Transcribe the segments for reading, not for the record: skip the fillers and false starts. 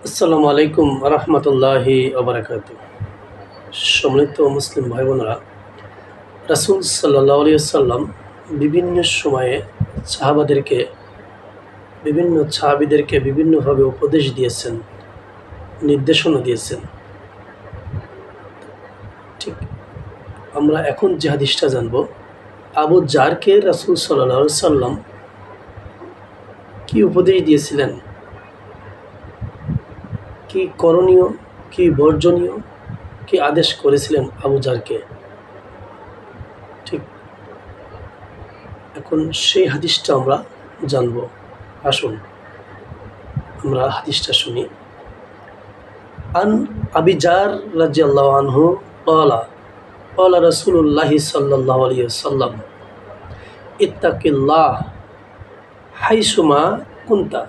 আসসালামু আলাইকুম রহমতুল্লাহি ওবরাকাতু। সম্মানিত মুসলিম ভাই বোনেরা, রাসূল সাল্লাল্লাহু আলাইহি ওয়াসাল্লাম বিভিন্ন সময়ে সাহাবাদেরকে সাহাবীদেরকে বিভিন্নভাবে উপদেশ দিয়েছেন, নির্দেশনা দিয়েছেন। ঠিক আমরা এখন যে হাদিসটা জানব, আবু জারকে রাসূল সাল্লাল্লাহু আলাইহি ওয়াসাল্লাম কি উপদেশ দিয়েছিলেন, কি করণীয়, কি বর্জনীয়, কি আদেশ করেছিলেন আবু জারকে। ঠিক এখন সেই হাদিসটা আমরা জানব। আসুন আমরা হাদিসটা শুনি। আন আবি জার রাদিয়াল্লাহু আনহু ক্বালা ক্বালা রাসূলুল্লাহ সাল্লাল্লাহু আলাইহি ওয়াসাল্লাম ইত্তাকিল্লাহ হাইসুমা কুনতা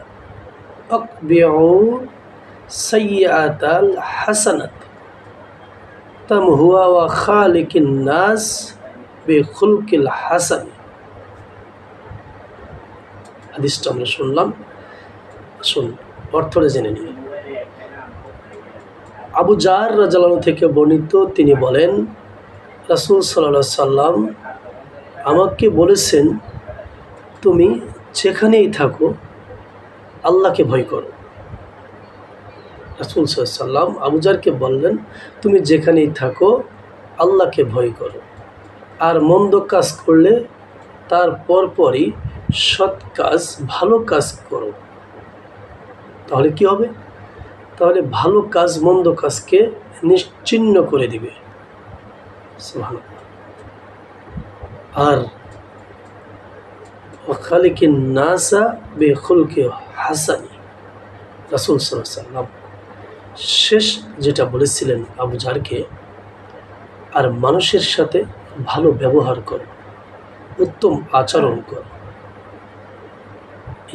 আকবিউ সাইয়্যাতাল হাসানাত তামহুয়া ওয়া খালিকিন নাস বিখুলকিল হাসান। হাদিসটা আমরা শুনলাম, আসুন অর্থটা জেনে নিই। আবু জার রাদিয়াল্লাহু আনহু থেকে বর্ণিত, তিনি বলেন রাসূল সাল্লাল্লাহু আলাইহি সাল্লাম আমাকে বলেছেন, তুমি যেখানেই থাকো আল্লাহকে ভয় করো। রাসূল সাল্লাল্লাহু আলাইহি সাল্লাম আবু জারকে বললেন, তুমি যেখানেই থাকো আল্লাহকে ভয় করো, আর মন্দ কাজ করলে তার পরপরই সৎ কাজ, ভালো কাজ করো। তাহলে কি হবে? তাহলে ভালো কাজ মন্দ কাজকে নিশ্চিহ্ন করে দিবে। সুবহানাল্লাহ। আর খালিকিন নাসা বিখুলকি হাসানি, রাসূল সাল্লাল্লাহু আলাইহি সাল্লাম শেষ যেটা বলেছিলেন আবু জারকে, আর মানুষের সাথে ভালো ব্যবহার করো, উত্তম আচরণ করো।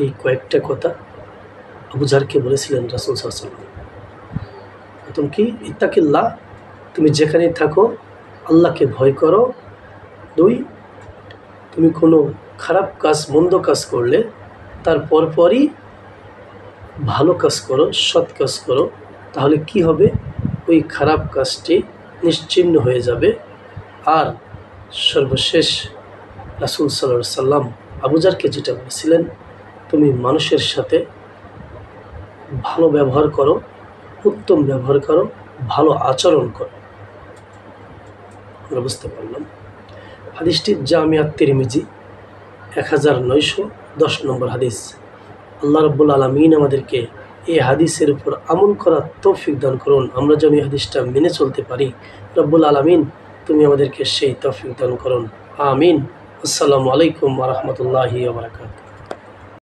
এই কয়েকটা কথা আবু জারকে বলেছিলেন রাসূল সাল্লাল্লাহু আলাইহি সাল্লাম। প্রথম কি? ইত্তাকিল্লাহ, তুমি যেখানেই থাকো আল্লাহকে ভয় করো। দুই, তুমি কোনো খারাপ কাজ, মন্দ কাজ করলে তার পরপরই ভালো কাজ করো, সৎ কাজ করো। তাহলে কি হবে? ওই খারাপ কাজটি নিশ্চিহ্ন হয়ে যাবে। আর সর্বশেষ রাসূল সাল্লাল্লাহু আলাইহি সাল্লাম আবু জারকে যেটা বলেছিলেন, তুমি মানুষের সাথে ভালো ব্যবহার করো, উত্তম ব্যবহার করো, ভালো আচরণ করো। আমরা বুঝতে পারলাম। হাদিসটি জামিআত তিরমিজি 1910 নম্বর হাদিস। আল্লাহ রাব্বুল আলামিন আমাদেরকে এই হাদিসের উপর আমল করার তৌফিক দান করুন, আমরা যেন এই হাদিসটা মেনে চলতে পারি। রব্বুল আলামিন, তুমি আমাদেরকে সেই তৌফিক দান করুন। আমিন। আসসালামু আলাইকুম ওয়া রাহমাতুল্লাহি ওয়া বারাকাতুহু।